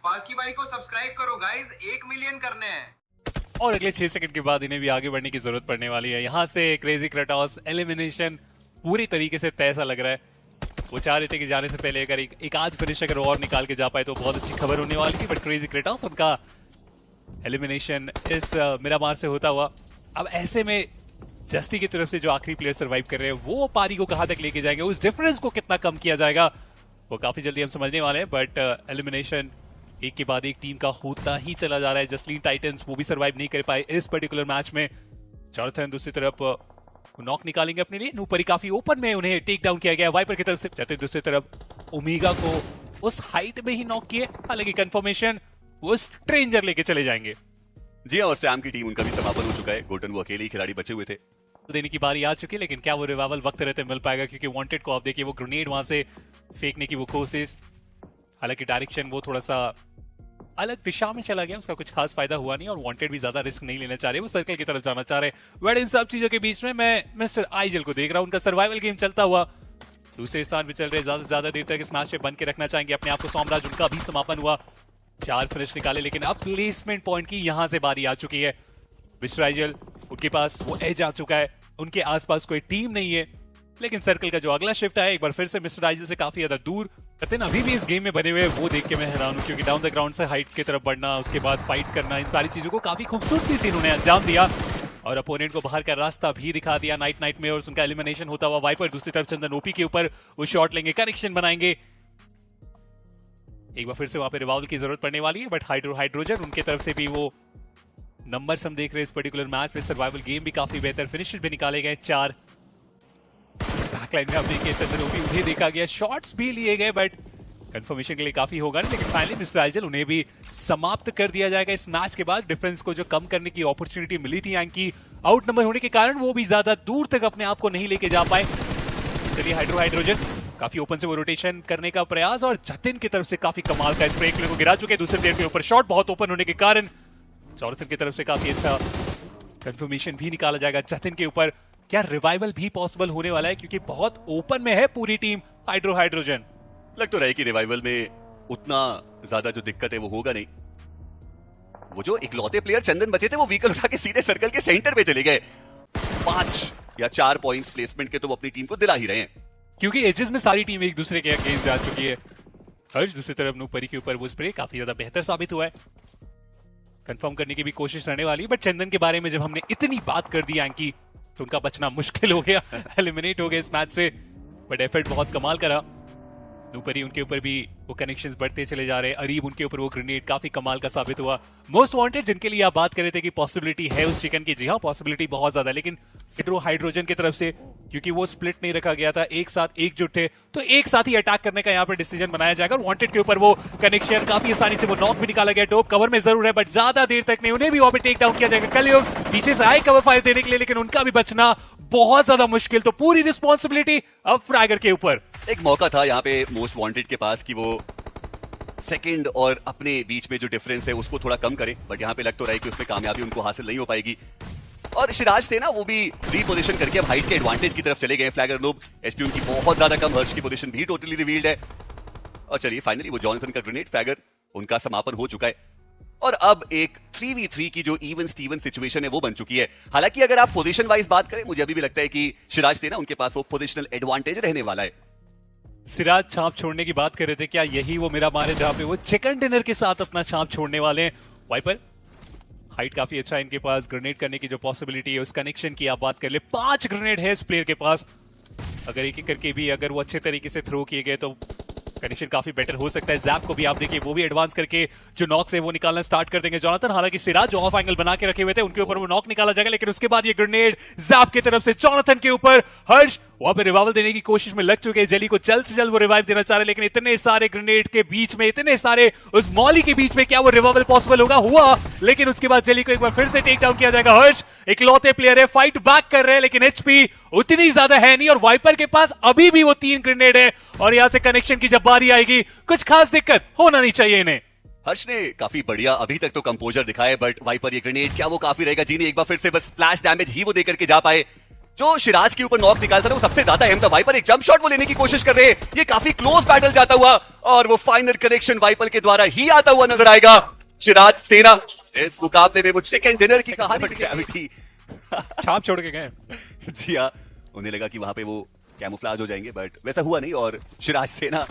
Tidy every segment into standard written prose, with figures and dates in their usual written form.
Sparky भाई को subscribe करो गाइस, 1 मिलियन करने हैं। और अगले 6 सेकंड के बाद इन्हें भी आगे बढ़ने की जरूरत पड़ने वाली है। यहाँ से क्रेजी क्रेटोस एलिमिनेशन पूरी तरीके से तय सा लग रहा है। वो चाह रहे थे कि जाने से पहले अगर एक आध फिनिश अगर और निकाल के जा पाए तो बहुत अच्छी खबर होने वाली थी, बट क्रेजी क्रेटोस उनका एलिमिनेशन इस मिरामार से होता हुआ। अब ऐसे में जस्टी की तरफ से जो आखिरी प्लेयर सर्वाइव कर रहे हैं वो पारी को कहां तक लेके जाएंगे, उस डिफरेंस को कितना कम किया जाएगा वो काफी जल्दी हम समझने वाले हैं। बट एलिमिनेशन एक के बाद एक टीम का होता ही चला जा रहा है। जसलीन टाइटंस वो भी सर्वाइव नहीं कर पाए इस पर्टिकुलर मैच में। जॉनथन दूसरी तरफ नॉक निकालेंगे अपने लिए। नूपरी काफी ओपन में उन्हें टेक डाउन किया गया वाइपर की तरफ से। जतिन दूसरी तरफ ओमेगा को उस हाइट में ही नॉक किए। हालांकि कंफर्मेशन वो स्ट्रेंजर लेके चले जाएंगे। जी और सैम की टीम उनका भी समापन हो चुका है। गोल्डन वो अकेले ही खिलाड़ी बचे हुए थे। तो देने की बारी आ चुकी है, लेकिन क्या वो रिवाइवल वक्त रहते मिल पाएगा? क्योंकि वांटेड को आप देखिए वो ग्रेनेड वहां से फेंकने की वो कोशिश, हालांकि डायरेक्शन वो थोड़ा सा अलग दिशा में चला गया, उसका कुछ खास फायदा हुआ नहीं। और वांटेड भी ज्यादा रिस्क नहीं लेना चाह रहे, वो सर्कल की तरफ जाना चाह रहे। बट इन सब चीजों के बीच में मैं मिस्टर आइजल को देख रहा हूं, उनका सर्वाइवल गेम चलता हुआ दूसरे स्थान पे चल रहे। ज्यादा से ज्यादा देर तक इस मैच पे बन के रखना चाहेंगे अपने आप को। साम्राज्य उनका भी समापन हुआ, 4 फिनिश निकाले, लेकिन अब प्लेसमेंट पॉइंट की यहां से बारी आ चुकी है। मिस्टर आइजल उनके पास वो एज आ चुका है, उनके आसपास कोई टीम नहीं है। लेकिन सर्कल का जो अगला शिफ्ट है एक बार फिर से मिस्टर आइजल से काफी ज्यादा दूर। सतिन अभी भी इस गेम में बने हुए वो देख के मैं हैरान हूं, क्योंकि डाउन द ग्राउंड से हाइट की तरफ बढ़ना, उसके बाद फाइट करना, इन सारी चीजों को काफी खूबसूरती से इन्होंने अंजाम दिया और अपोनेंट को बाहर का रास्ता भी दिखा दिया। नाइट में और उनका एलिमिनेशन होता हुआ वाइपर दूसरी तरफ चंदन ओपी के ऊपर वो शॉट लेंगे, कनेक्शन बनाएंगे। एक बार फिर से वहां पे रिवाइवल की जरूरत पड़ने वाली है, बट हाइड्रोजन उनके तरफ से भी वो नंबर्स हम देख रहे हैं इस पर्टिकुलर मैच में। सर्वाइवल गेम भी काफी बेहतर, फिनिशेस भी निकाले गए 4। बैकलाइन में आप देखिए चंदन ओपी उन्हें देखा गया, शॉट्स भी लिए गए, बट कंफर्मेशन के लिए काफी होगा नहीं। लेकिन फाइनली मिस्टर आइजल उन्हें भी समाप्त कर दिया जाएगा इस मैच के बाद। डिफरेंस को जो कम करने की अपॉर्चुनिटी मिली थी यानी आउट नंबर होने के कारण वो भी ज्यादा दूर तक अपने आप को नहीं लेके जा पाए। चलिए हाइड्रोजन काफी ओपन से वो रोटेशन करने का प्रयास, और जतिन की तरफ से काफी कमाल का स्प्रे को गिरा चुके दूसरे प्लेयर के ऊपर। शॉट बहुत ओपन होने के कारण जॉनथन की तरफ से काफी अच्छा कंफर्मेशन भी निकाला जाएगा जतिन के ऊपर। क्या रिवाइवल भी पॉसिबल होने वाला है, क्योंकि बहुत ओपन में है पूरी टीम हाइड्रोजन। लग तो रहा है कि रिवाइवल में उतना ज्यादा जो दिक्कत है वो होगा नहीं। वो जो इकलौते प्लेयर चंदन बचे थे वो व्हीकल उठा के सीधे सर्कल के सेंटर पे चले गए। 5 या 4 पॉइंट्स प्लेसमेंट के तो वो अपनी टीम को दिला ही रहे हैं, क्योंकि एजेस में सारी टीम एक दूसरे के अगेंस्ट जा चुकी है। हर्ष दूसरी तरफ नूपरी के ऊपर वो स्प्रे काफी ज्यादा बेहतर साबित हुआ है, कंफर्म करने की भी कोशिश रहने वाली। बट चंदन के बारे में जब हमने इतनी बात कर दी यांकी तो उनका बचना मुश्किल हो गया, एलिमिनेट हो गए इस मैच से। बट एफर्ट बहुत कमाल करा। नूपरी उनके ऊपर भी वो कनेक्शंस बढ़ते चले जा रहे हैं। अरीब उनके ऊपर वो ग्रेनेड काफी कमाल का साबित हुआ। मोस्ट वांटेड जिनके लिए आप बात कर रहे थे कि पॉसिबिलिटी है उस चिकन की, जी हाँ पॉसिबिलिटी बहुत ज्यादा है। लेकिन हाइड्रोजन की तरफ से क्योंकि वो स्प्लिट नहीं रखा गया था, एक साथ एकजुट थे, तो एक साथ ही अटैक करने का यहाँ पर डिसीजन बनाया जाएगा। वांटेड के ऊपर वो कनेक्शन काफी आसानी से वो नॉक भी निकाला गया। टॉप कवर में जरूर है, बट ज्यादा देर तक नहीं, उन्हें भी वहां पे टेक डाउन किया जाएगा। कलयुग पीछे से आए कवर फायर देने के लिए, लेकिन उनका भी बचना बहुत ज्यादा मुश्किल। तो पूरी रिस्पॉन्सिबिलिटी अब फ्रैगर के ऊपर। एक मौका था यहाँ पे मोस्ट वांटेड के पास कि वो सेकंड और अपने बीच में जो डिफरेंस है उसको थोड़ा कम करे, बट यहाँ पे लग तो रहा है कि उसमें कामयाबी उनको हासिल नहीं हो पाएगी। और सिराज थे ना, वो भी रीपोजिशन करके अब हाइट के एडवांटेज की तरफ चले गए। फ्लैगर लोब एचपी उनकी बहुत ज्यादा कम, हर्ष की पोजीशन भी टोटली रिवील्ड है। और चलिए फाइनली वो जॉनसन का ग्रेनेड फ्लैगर उनका समापन हो चुका है। और अब एक 3v3 की जो इवन स्टीवन सिचुएशन है वो बन चुकी है। हालांकि अगर आप पोजीशन वाइज बात करें, मुझे अभी भी लगता है कि सिराज थे ना, उनके पास वो पोजिशनल एडवांटेज रहने वाला है। सिराज छाप छोड़ने की बात कर रहे थे, क्या यही वो मेरा मारे जहां पे वो चिकन डिनर के साथ अपना छाप छोड़ने वाले हैं? वाइपर हाइट काफी अच्छा है इनके पास, ग्रेनेड करने की जो पॉसिबिलिटी है उस कनेक्शन की आप बात कर ले। 5 ग्रेनेड है इस प्लेयर के पास। अगर एक एक करके भी अगर वो अच्छे तरीके से थ्रो किए गए तो कनेक्शन काफी बेटर हो सकता है। जैप को भी आप देखिए वो भी एडवांस करके जो नॉक से वो निकालना स्टार्ट कर देंगे जॉनथन। हालांकि सिराज जो ऑफ एंगल बना के रखे हुए थे उनके ऊपर वो नॉक निकाला जाएगा, लेकिन उसके बाद ये ग्रेनेड जैप की तरफ से जॉनथन के ऊपर। हर्ष वहां पे रिवाइवल देने की कोशिश में लग चुके हैं, जेली को जल्द से जल्द वो रिवाइव देना चाह रहे, लेकिन इतने सारे ग्रेनेड के बीच में, इतने सारे उस मॉली के बीच में क्या वो रिवाइवल पॉसिबल होगा? हुआ, लेकिन उसके बाद जेली को एक बार फिर से टेक डाउन किया जाएगा। हर्ष इकलौते प्लेयर है, फाइट बैक कर रहे हैं, लेकिन एचपी उतनी ज्यादा है नहीं, और वाइपर के पास अभी भी वो 3 ग्रेनेड है। और यहां से कनेक्शन की जब बारी आएगी कुछ खास दिक्कत होना नहीं चाहिए इन्हें। हर्ष ने काफी बढ़िया अभी तक तो कंपोजर दिखाए, बट वाइपर ये ग्रेनेड क्या वो काफी रहेगा? जी नहीं, एक बार फिर से बस स्प्लैश डैमेज ही वो देकर के जा पाए। जो शिराज के ऊपर नॉक निकालता था वो सबसे ज्यादा अहम था। वाइपर एक जंप शॉट वो लेने की कोशिश कर रहे हैं, ये काफी क्लोज बैटल जाता हुआ और वो फाइनल कनेक्शन वाइपर के द्वारा ही आता हुआ नजर आएगा। शिराज सेना इस मुकाबले में वो चिकन डिनर की कहानी छाप छोड़ के गए। जी हाँ, उन्हें लगा कि वहां पे वो कैमोफ्लाज हो जाएंगे, बट वैसा हुआ नहीं और शिराज सेना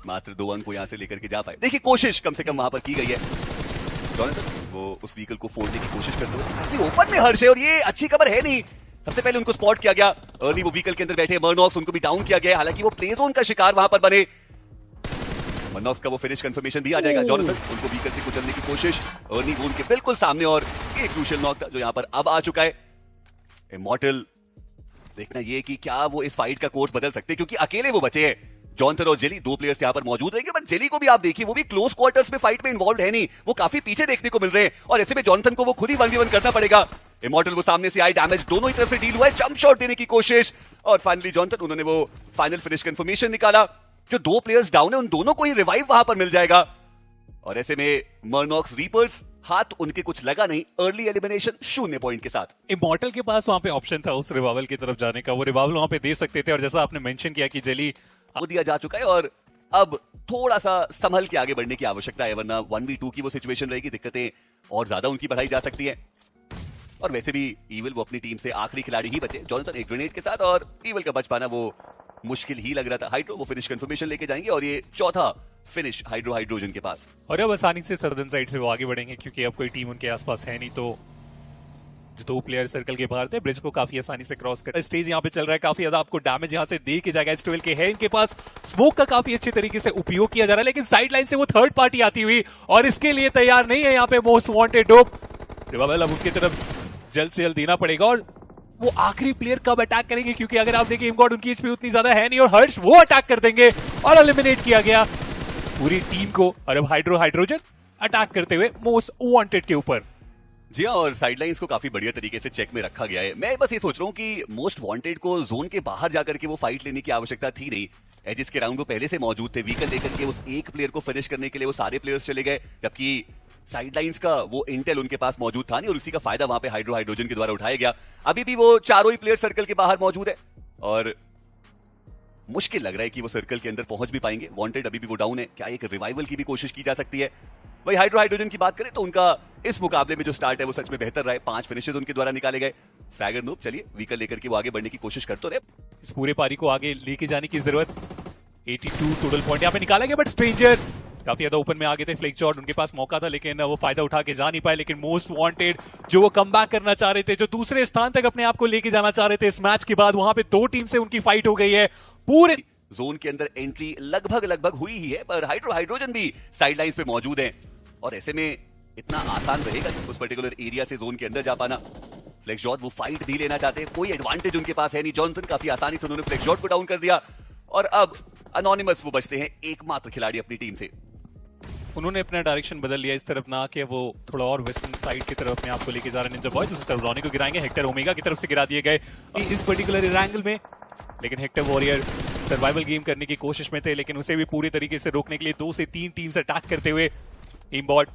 मात्र 2 अंक को यहां से लेकर के जा पाए। देखिए कोशिश कम से कम वहां पर की गई है। जॉनथन वो उस व्हीकल को फोड़ने की कोशिश करते हुए काफी ओपन में हर्ष है और ये अच्छी खबर है नहीं। सबसे पहले उनको स्पॉट किया गया, अर्ली वो व्हीकल के अंदर बैठे मर्नॉक्स, उनको भी डाउन किया गया। हालांकि वो प्ले जोन का शिकार वहां पर बने। मर्नॉक्स का वो फिनिश कंफर्मेशन भी आ जाएगा। जॉनथन उनको व्हीकल से कुचलने की कोशिश, अर्ली वो उनके बिल्कुल सामने और ये क्रूशियल नॉक था जो यहां पर अब आ चुका है। इमॉर्टल देखना ये कि क्या वो इस फाइट का कोर्स बदल सकते हैं, क्योंकि अकेले वो बचे हैं। जॉनथन और जेली 2 प्लेयर्स यहां पर मौजूद रहेंगे, बट जेली को भी आप देखिए वो भी क्लोज क्वार्टर्स में फाइट में इन्वॉल्व है नहीं, वो काफी पीछे देखने को मिल रहे हैं और ऐसे में जॉनथन को वो खुद ही 1v1 करना पड़ेगा। इमॉर्टल वो सामने से आए, डैमेज दोनों ही तरफ से डील हुआ है, जंप शॉट देने की कोशिश और फाइनली जॉनथन उन्होंने वो फाइनल फिनिश कंफर्मेशन निकाला। जो 2 प्लेयर्स डाउन है उन दोनों को ही रिवाइव वहां पर मिल जाएगा और ऐसे में मर्नॉक्स रीपर्स हाथ उनके कुछ लगा नहीं, अर्ली एलिमिनेशन 0 पॉइंट के साथ। इमॉर्टल के पास वहां पे ऑप्शन था उस रिवाइवल की तरफ जाने का, वो रिवाइवल वहां पे दे सकते थे और जैसा आपने मेंशन किया कि जेली वो दिया जा चुका है और अब थोड़ा सा संभल के आगे बढ़ने की आवश्यकता है, वरना 1v2 की वो सिचुएशन रहेगी, दिक्कतें और ज्यादा उनकी बढ़ाई जा सकती है। और वैसे भी ईविल वो अपनी टीम से आखिरी खिलाड़ी ही बचे, जॉनथन एक ग्रेनेड के साथ और ईविल का बच पाना वो मुश्किल ही लग रहा था। हाइड्रो वो फिनिश कंफर्मेशन लेके जाएंगे और ये चौथा फिनिश हाइड्रोजन के पास। और अब आसानी से सर्दन साइड से वो आगे बढ़ेंगे क्योंकि अब कोई टीम उनके आसपास है नहीं, तो जो 2 प्लेयर सर्कल के बाहर थे ब्रिज को काफी आसानी से क्रॉस कर। स्टेज यहाँ पे चल रहा है, काफी ज्यादा आपको डैमेज यहाँ से दे के जाएगा। S12 के है इनके पास, स्मोक का काफी अच्छे तरीके से उपयोग किया जा रहा है, लेकिन साइड लाइन से वो थर्ड पार्टी आती हुई और इसके लिए तैयार नहीं है यहाँ पे मोस्ट वांटेड डोप। रिवाइवल अब उनकी तरफ जल्द से जल्द देना पड़ेगा और वो आखिरी प्लेयर कब अटैक करेंगे, क्योंकि अगर आप देखिए इमगॉड उनकी एचपी उतनी ज्यादा है नहीं और हर्ष वो अटैक कर देंगे और एलिमिनेट किया गया पूरी टीम को। और अब हाइड्रोजन अटैक करते हुए मोस्ट वांटेड के ऊपर। जी हाँ, और साइडलाइंस को काफी बढ़िया तरीके से चेक में रखा गया है। मैं बस ये सोच रहा हूँ कि मोस्ट वांटेड को जोन के बाहर जाकर के वो फाइट लेने की आवश्यकता थी नहीं। एजिस के राउंड वो पहले से मौजूद थे, व्हीकल लेकर के उस एक प्लेयर को फिनिश करने के लिए वो सारे प्लेयर्स चले गए, जबकि साइडलाइंस का वो इंटेल उनके पास मौजूद था नहीं और उसी का फायदा वहां पे हाइड्रोजन के द्वारा उठाया गया। अभी भी वो चारों ही प्लेयर सर्कल के बाहर मौजूद है और मुश्किल लग रहा है कि वो सर्कल के अंदर पहुंच भी पाएंगे। वांटेड अभी भी वो डाउन है, क्या एक रिवाइवल की भी कोशिश की जा सकती है। वही हाइड्रोजन की बात करें तो उनका इस मुकाबले में जो स्टार्ट है वो सच में बेहतर रहा है, 5 फिनिशेस उनके द्वारा निकाले गए। फ्रैगर नूब चलिए व्हीकल लेकर के वो आगे बढ़ने की कोशिश करते रहे। इस पूरे पारी को आगे लेके जाने की जरूरत, 82 टोटल पॉइंट यहाँ पे निकाला गया, बट स्ट्रेंजर काफी ज्यादा ओपन में आगे थे। फ्लिक शॉट उनके पास मौका था लेकिन वो फायदा उठा के जा नहीं पाए। लेकिन मोस्ट वांटेड जो वो कमबैक करना चाह रहे थे, जो दूसरे स्थान तक अपने आप को लेके जाना चाह रहे थे इस मैच के बाद, वहां पे 2 टीम से उनकी फाइट हो गई है। पूरे जोन के अंदर एंट्री लगभग हुई ही है, पर हाइड्रोजन भी साइडलाइंस पे मौजूद है और ऐसे में इतना आसान रहेगा उस पर्टिकुलर एरिया से जोन के अंदर जा पाना। फ्लेक्स शॉट वो फाइट भी लेना चाहते हैं, कोई एडवांटेज उनके पास है नहीं। जॉनथन काफी आसानी से उन्होंने फ्लेक्स शॉट को डाउन कर दिया और अब अनोनिमस वो बचते हैं एकमात्र खिलाड़ी अपनी टीम से। उन्होंने अपना डायरेक्शन बदल लिया, इस तरफ ना कि वो थोड़ा और वेस्टर्न साइड की तरफ अपने आप को लेके जा रहे हैं। निंजा बॉयज उस तरफ रॉनी को गिराएंगे, हेक्टर ओमेगा की तरफ से गिरा दिए गए इस पर्टिकुलर एंगल में। लेकिन हेक्टर वॉरियर सर्वाइवल गेम करने की कोशिश में थे, लेकिन उसे भी पूरी तरीके से रोकने के लिए 2 से 3 टीम्स अटैक करते हुए एमबॉट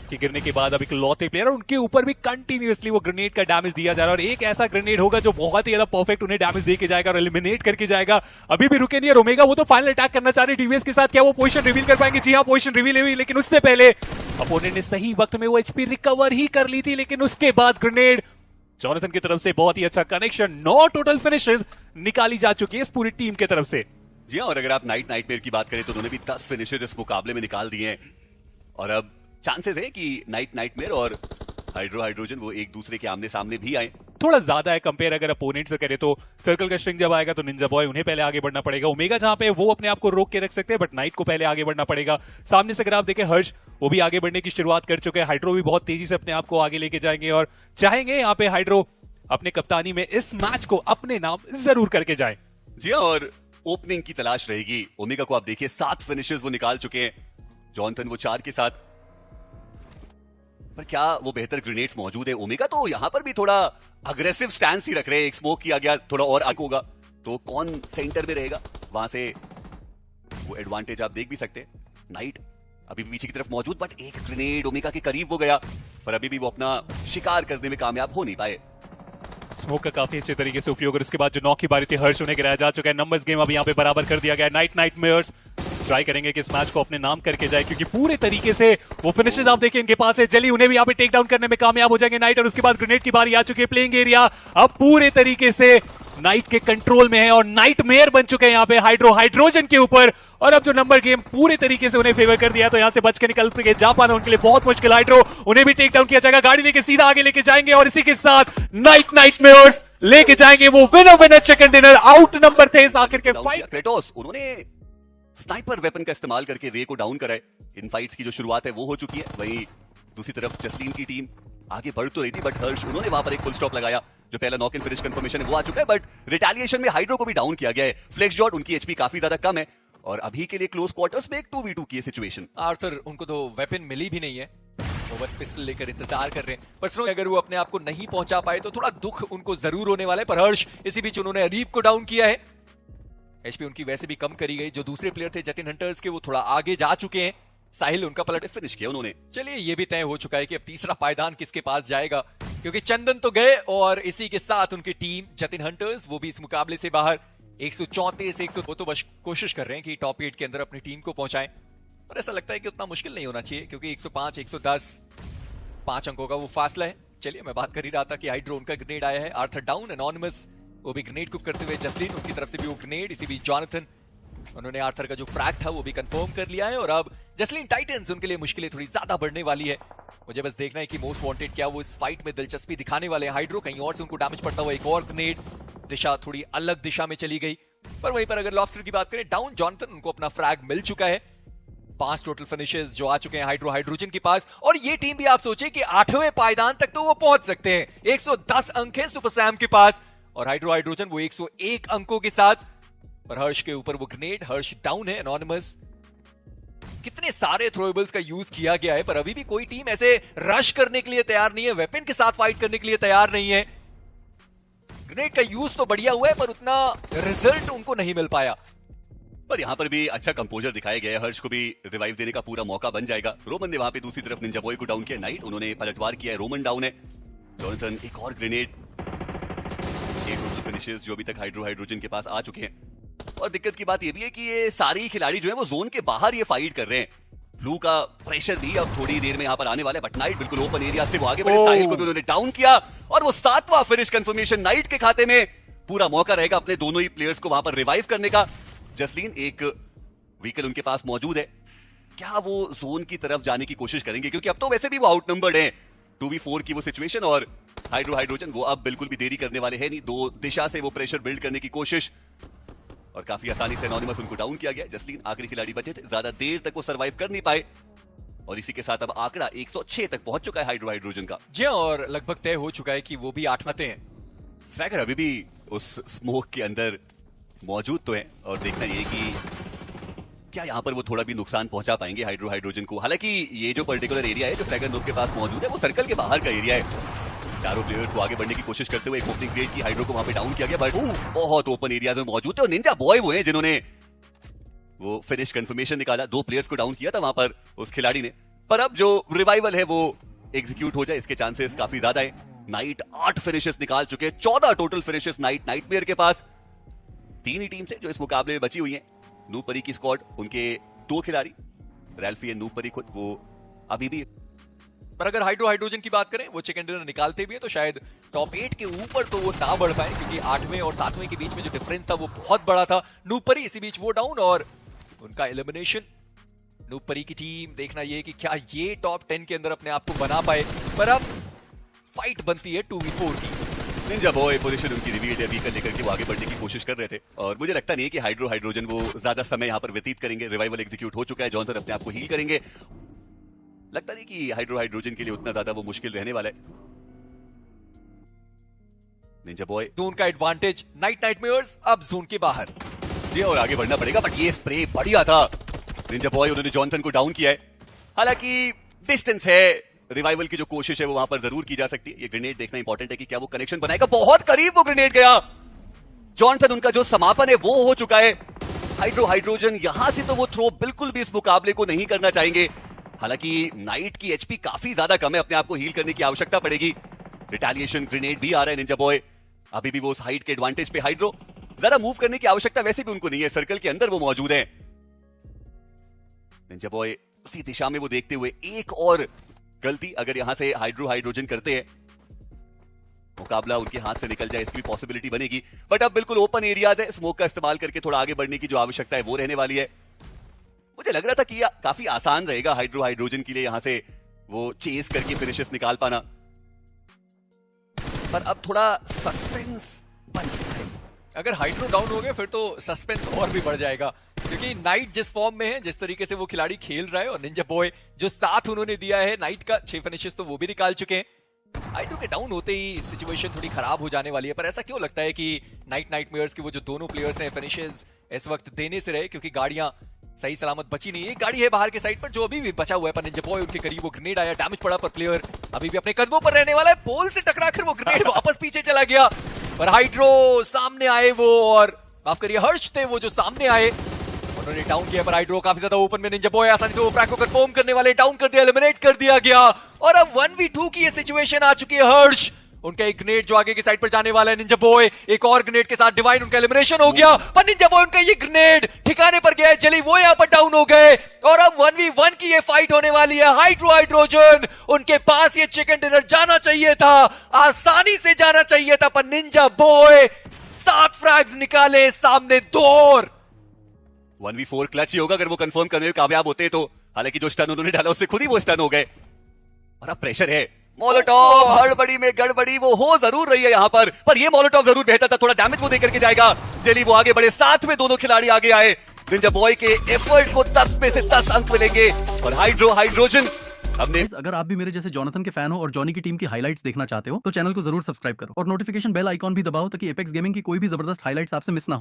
के गिरने के बाद अब इकलौते प्लेयर और उनके ऊपर भी कंटिन्यूअसली वो ग्रेनेड का डैमेज दिया जा रहा है और एक ऐसा ग्रेनेड होगा जो बहुत ही ज्यादा परफेक्ट उन्हें डैमेज देके जाएगा और एलिमिनेट करके जाएगा। अभी भी रुके नहीं, ओमेगा वो तो फाइनल अटैक करना चाह रहे डीवीएस के साथ, क्या वो पोजीशन रिवील कर पाएंगे? जी हाँ, पोजीशन रिवील हुई, लेकिन उससे पहले अपोनेंट ने सही वक्त में वो एचपी रिकवर ही कर ली थी, लेकिन उसके बाद ग्रेनेड जॉनथन की तरफ से बहुत ही अच्छा कनेक्शन। 9 टोटल फिनिशेस निकाली जा चुकी है इस पूरी टीम की तरफ से। जी हाँ, और अगर आप नाइटमेयर की बात करें तो उन्होंने भी 10 फिनिशेस इस मुकाबले में निकाल दिए हैं और अब चांसेस है कि नाइटमेयर और हाइड्रोजन वो एक दूसरे के आमने सामने भी आए। थोड़ा ज्यादा है कंपेयर अगर अपोनेंट से करे तो। सर्कल का स्ट्रिंग जब आएगा तो निंजा बॉय उन्हें पहले आगे बढ़ना पड़ेगा। ओमेगा जहां पे वो अपने आप को रोक के रख सकते हैं, बट नाइट को पहले आगे बढ़ना पड़ेगा। सामने से अगर आप देखें हर्ष वो भी आगे बढ़ने की शुरुआत कर चुके हैं। हाइड्रो भी बहुत तेजी से अपने आप को आगे लेके जाएंगे और चाहेंगे यहाँ पे हाइड्रो अपने कप्तानी में इस मैच को अपने नाम जरूर करके जाए। जी हाँ, और ओपनिंग की तलाश रहेगी। ओमेगा को आप देखिए 7 फिनिशेस वो निकाल चुके हैं, जॉनथन वो 4 के साथ। पर क्या वो बेहतर ग्रेनेड्स मौजूद है? ओमेगा तो यहां पर भी थोड़ा अग्रेसिव स्टैंस ही रख रहे हैं। एक स्मोक किया गया, थोड़ा और आग होगा तो कौन सेंटर में रहेगा, वहां से वो एडवांटेज आप देख भी सकते हैं। नाइट अभी भी पीछे की तरफ मौजूद, बट एक ग्रेनेड ओमेगा के करीब वो गया, पर अभी भी वो अपना शिकार करने में कामयाब हो नहीं पाए। स्मोक का काफी अच्छे तरीके से उपयोग, और उसके बाद जो नॉक की बारी थी हर्ष उन्हें गिराया जा चुका है। नंबर्स गेम अब यहाँ पे बराबर कर दिया गया है। नाइटमेयर्स ट्राई करेंगे कि इस मैच को अपने नाम करके जाए, क्योंकि पूरे तरीके से वो फिनिशेस आप देखिए इनके पास है। जली उन्हें भी यहाँ पे टेक डाउन करने में कामयाब हो जाएंगे नाइट, और उसके बाद ग्रेनेड की बारी आ चुकी है। प्लेइंग एरिया अब पूरे तरीके से नाइट के कंट्रोल में है, और नाइटमेयर बन चुके हैं यहाँ पे हाइड्रोजन के ऊपर। और अब जो नंबर गेम पूरे तरीके से उन्हें फेवर कर दिया, तो यहाँ से बच के निकल के जा पाना उनके लिए बहुत मुश्किल। हाइड्रो उन्हें भी टेक डाउन किया जाएगा, गाड़ी लेके सीधा आगे लेके जाएंगे, और इसी के साथ नाइटमेयर्स लेके जाएंगे वो winner chicken dinner. Out number थे इस आखिर के फाइट। क्रेटोस उन्होंने स्नाइपर वेपन का इस्तेमाल करके रे को डाउन कराए। इन फाइट्स की जो शुरुआत है वो हो चुकी है। वहीं दूसरी तरफ जसलीन की टीम आगे बढ़ तो रही थी, बट हर्ष उन्होंने वहां पर एक फुल स्टॉप लगाया। जो पहला नॉक इन फिनिश कंफर्मेशन है वो आ चुका है, बट रिटेलिएशन में हाइड्रो को भी डाउन किया गया है। फ्लेक्स जॉट उनकी एचपी काफी ज्यादा कम है, और अभी के लिए क्लोज क्वार्टर्स में एक 2v2 की सिचुएशन। आर्थर उनको तो वेपन मिली भी नहीं है, वो बस पिस्टल लेकर इंतजार कर रहे हैं। पर स्नो अगर वो अपने आप को नहीं पहुंचा पाए तो थोड़ा दुख उनको जरूर होने वाला है। पर हर्ष इसी बीच उन्होंने अरीब को डाउन किया है। एचपी उनकी वैसे भी कम करी गई। जो दूसरे प्लेयर थे जतिन हंटर्स के, वो थोड़ा आगे जा चुके हैं। साहिल उनका पलट फिनिश किया उन्होंने। चलिए ये भी तय हो चुका है कि अब तीसरा पायदान किसके पास जाएगा, क्योंकि चंदन तो गए, और इसी के साथ उनकी टीम जतिन हंटर्स वो भी इस मुकाबले से बाहर। 134 100 वो तो बस कोशिश कर रहे हैं कि टॉप 8 के अंदर अपनी टीम को पहुंचाएं, पर ऐसा लगता है कि उतना मुश्किल नहीं होना चाहिए, क्योंकि 105 110 5 अंकों का वो फासला है। चलिए मैं बात कर ही रहा था कि हाइड्रो उनका ग्रेनेड आया है। आर्थर डाउन, एनोनिमस वो भी ग्रेनेड कुक करते हुए, जसलीन उनकी तरफ से भी वो ग्रेनेड। इसी बीच जॉनथन उन्होंने आर्थर का जो फ्रैग था वो भी कंफर्म कर लिया है, और अब जसलीन टाइटंस उनके लिए मुश्किलें थोड़ी ज्यादा बढ़ने वाली है। मुझे बस देखना है कि मोस्ट वांटेड क्या वो इस फाइट में दिलचस्पी दिखाने वाले हैं। हाइड्रो कहीं और से उनको डैमेज पड़ता हुआ, एक और ग्रेनेड, दिशा थोड़ी अलग दिशा में चली गई। पर वहीं पर अगर लॉबस्टर की बात करें, डाउन जॉनथन उनको अपना फ्रैग मिल चुका है। 5 टोटल फिनिशेस जो आ चुके हैं हाइड्रोजन के पास, और ये टीम भी आप सोचे कि 8वें पायदान तक तो वो पहुंच सकते हैं। 110 अंक है सुपर सैम के पास, और हाइड्रोजन वो 101 अंकों के साथ। पर हर्ष के ऊपर वो ग्रेनेड, हर्ष डाउन है। एनोनिमस कितने सारे थ्रोएबल्स का यूज किया गया है, पर अभी भी कोई टीम ऐसे रश करने के लिए तैयार नहीं है, वेपन के साथ फाइट करने के लिए तैयार नहीं है। ग्रेनेड का यूज तो बढ़िया हुआ है, पर उतना रिजल्ट उनको नहीं मिल पाया। पर यहाँ पर भी अच्छा कंपोजर दिखाया गया है। हर्ष को भी रिवाइव देने का पूरा मौका बन जाएगा। रोमन ने वहां पे दूसरी तरफ निंजा बॉय को डाउन किया। नाइट उन्होंने पलटवार किया है, रोमन डाउन है। जॉनथन एक और ग्रेनेड। टोटल फिनिशेस जो अभी तक हाइड्रोजन के पास आ चुके हैं। और दिक्कत की बात यह भी है कि ये सारे ही खिलाड़ी जो है वो जोन के बाहर ये फाइट कर रहे हैं। ब्लू का प्रेशर भी अब थोड़ी देर में यहाँ पर आने वाला है, बट नाइट बिल्कुल ओपन एरिया से वो आगे बढ़े। साहिल को भी उन्होंने डाउन किया, और वो 7वां फिनिश कंफर्मेशन नाइट के खाते में। पूरा मौका रहेगा अपने दोनों ही प्लेयर्स को वहां पर रिवाइव करने का। जसलीन एक व्हीकल उनके पास मौजूद है, क्या वो जोन की तरफ जाने की कोशिश करेंगे, क्योंकि अब तो वैसे भी वो आउटनंबर्ड हैं। 2v4 की वो सिचुएशन, और हाइड्रोजन वो अब बिल्कुल भी देरी करने वाले हैं नहीं। 2 दिशा से वो प्रेशर बिल्ड करने की कोशिश, और काफी आसानी से एनोनिमस उनको डाउन किया गया। जसलीन आखिरी खिलाड़ी बचे थे, ज्यादा देर तक वो सर्वाइव कर नहीं पाए, और इसी के साथ अब आंकड़ा 106 तक पहुंच चुका है हाइड्रोजन का। जी हाँ, और लगभग तय हो चुका है कि वो भी 8वें हैं। फ्रैगर अभी भी उस स्मोक के अंदर मौजूद तो है, और देखना ये कि क्या यहाँ पर वो थोड़ा भी नुकसान पहुंचा पाएंगे हाइड्रोजन को। हालांकि ये जो पर्टिकुलर एरिया है जो फ्रैगर नोब के पास मौजूद है, वो सर्कल के बाहर का एरिया है। चारों प्लेयर्स को आगे बढ़ने की कोशिश करते हुए एक ओपनिंग क्रिएट की, हाइड्रो को वहां पे डाउन किया गया, बट बहुत ओपन एरिया में मौजूद थे। और निंजा बॉय वो हैं जिन्होंने वो फिनिश कंफर्मेशन निकाला। 2 प्लेयर्स को डाउन किया था वहां पर उस खिलाड़ी ने, पर अब जो रिवाइवल है वो एग्जीक्यूट हो जाए इसके चांसेस काफी ज्यादा है। नाइट 8 फिनिशेस निकाल चुके, 14 टोटल फिनिशेस नाइटमेयर के पास। 3 ही टीम से जो इस मुकाबले में बची हुई है। नूपरी की स्क्वाड, उनके 2 खिलाड़ी, रैल्फी एंड नूपरी खुद, वो अभी भी। पर अगर हाइड्रोजन की बात करें, वो चिकन डिनर निकालते भी है तो शायद टॉप 8 के ऊपर तो वो ना बढ़ पाए, क्योंकि 8वें और 7वें के बीच में जो डिफरेंस था वो बहुत बड़ा था। नूपरी इसी बीच वो डाउन, और उनका एलिमिनेशन। नूपरी की टीम देखना ये कि क्या ये टॉप 10 के अंदर अपने आप को बना पाए, पर अब फाइट बनती है 2v4 की। निंजा बॉय पोजीशन उनकी रिवील्ड है, व्हीकल लेकर के वो आगे बढ़ने की कोशिश कर रहे थे, और मुझे लगता नहीं है कि हाइड्रोजन वो ज्यादा समय यहाँ पर व्यतीत करेंगे। रिवाइवल एग्जीक्यूट हो चुका है, जॉनथन अपने आप को हील करेंगे। लगता नहीं कि हाइड्रोजन के लिए उतना ज्यादा वो मुश्किल रहने वाला है। निंजा बॉय जोन का एडवांटेज, नाइटमेयर्स अब जोन के बाहर। जी, और आगे बढ़ना पड़ेगा, बट ये स्प्रे बढ़िया था। निंजा बॉय उन्होंने जॉनथन को डाउन किया है। हालांकि डिस्टेंस है, रिवाइवल की जो कोशिश है वो वहां पर जरूर की जा सकती है। ये ग्रेनेड देखना इंपॉर्टेंट है कि क्या वो कनेक्शन बनाएगा। बहुत करीब वो ग्रेनेड गया। जॉनथन उनका जो समापन है वो हो चुका है। हाइड्रोजन यहां से तो वो थ्रो बिल्कुल भी इस मुकाबले को नहीं करना चाहेंगे। हालांकि नाइट की एचपी काफी ज्यादा कम है, अपने आप को हील करने की आवश्यकता पड़ेगी। रिटेलिएशन ग्रेनेड भी आ रहा है निंजा बॉय, अभी भी वो उस हाइट के एडवांटेज पे हाइड्रो ज्यादा मूव करने की आवश्यकता वैसे भी उनको नहीं है, सर्कल के अंदर वो मौजूद है। निंजा बॉय उसी दिशा में वो देखते हुए एक और गलती अगर यहां से हाइड्रोजन करते हैं, मुकाबला उनके हाथ से निकल जाए इसकी पॉसिबिलिटी बनेगी। बट अब बिल्कुल ओपन एरियाज है, स्मोक का इस्तेमाल करके थोड़ा आगे बढ़ने की जो आवश्यकता है वो रहने वाली है। मुझे लग रहा था कि काफी आसान रहेगा हाइड्रोजन के लिए यहां से वो चेस करके फिनिशेस निकाल पाना, पर अब थोड़ा सस्पेंस बन गया है। अगर हाइड्रो डाउन हो गए फिर तो सस्पेंस और भी बढ़ जाएगा, क्योंकि नाइट जिस फॉर्म में है, जिस तरीके से वो खिलाड़ी खेल रहा है, और निंजा बॉय जो साथ उन्होंने दिया है नाइट का 6 फिनिशेस तो वो भी निकाल चुके हैं। हाइड्रो के डाउन होते ही सिचुएशन थोड़ी खराब हो जाने वाली है। पर ऐसा क्यों लगता है कि नाइटमेयर्स के वो जो दोनों प्लेयर्स हैं फिनिशेस इस वक्त देने से रहे, क्योंकि गाड़ियां सही सलामत बची नहीं। एक गाड़ी है बाहर के साइड पर जो अभी भी बचा हुआ है, पर निंजा बॉय उनके करीब वो ग्रेनेड आया, डैमेज पड़ा, पर प्लेयर अभी भी अपने कदमों पर रहने वाला है। पोल से टकराकर वो ग्रेनेड वापस पीछे चला गया, पर हाइड्रो सामने आए वो, और माफ करिए हर्ष थे वो जो सामने आए, उन्होंने डाउन किया। पर हाइड्रो काफी ज्यादा ओपन में, निंजा बॉय आसानी से वो फ्रैग को कंफर्म करने वाले, डाउन कर दिया, एलिमिनेट कर दिया गया। और अब 1v2 की ये सिचुएशन आ चुकी है। हर्ष उनका एक ग्रेनेड जो आगे की साइड पर जाने वाला है, निंजा बॉय एक और ग्रेनेड के साथ डिवाइन, उनका एलिमिनेशन हो गया। पर निंजा बॉय उनका ये ग्रेनेड ठिकाने पर गया है, जली वो यहां पर डाउन हो गए। और अब 1v1 की ये फाइट होने वाली है। हाइड्रोजन उनके पास ये चिकन डिनर जाना चाहिए था, आसानी से जाना चाहिए था, पर निंजा बॉय 7 फ्रैग्स निकाले, सामने दौर 1v4 क्लच ही होगा अगर वो कंफर्म करने में कामयाब होते तो। हालांकि जो स्टन उन्होंने डाला उससे खुद ही वो स्टन हो गए, और अब प्रेशर है। मोलोटॉव हड़बड़ी में गड़बड़ी वो हो जरूर रही है यहां पर ये मोलोटॉव जरूर बेहतर था, थोड़ा डैमेज वो देकर के जाएगा। जेली वो आगे बढ़े, साथ में दोनों खिलाड़ी आगे आए। निंजा बॉय के एफर्ट को 10 में से 10 अंक मिलेंगे, और हाइड्रोजन हमने। अगर आप भी मेरे जैसे जॉनथन के फैन हो और जॉनी की टीम की हाइलाइट्स देखना चाहते हो तो चैनल को जरूर सब्सक्राइब करो और नोटिफिकेशन बेल आइकॉन भी दबाओ ताकि एपेक्स गेमिंग की कोई भी जबरदस्त हाइलाइट्स आपसे मिस ना हो।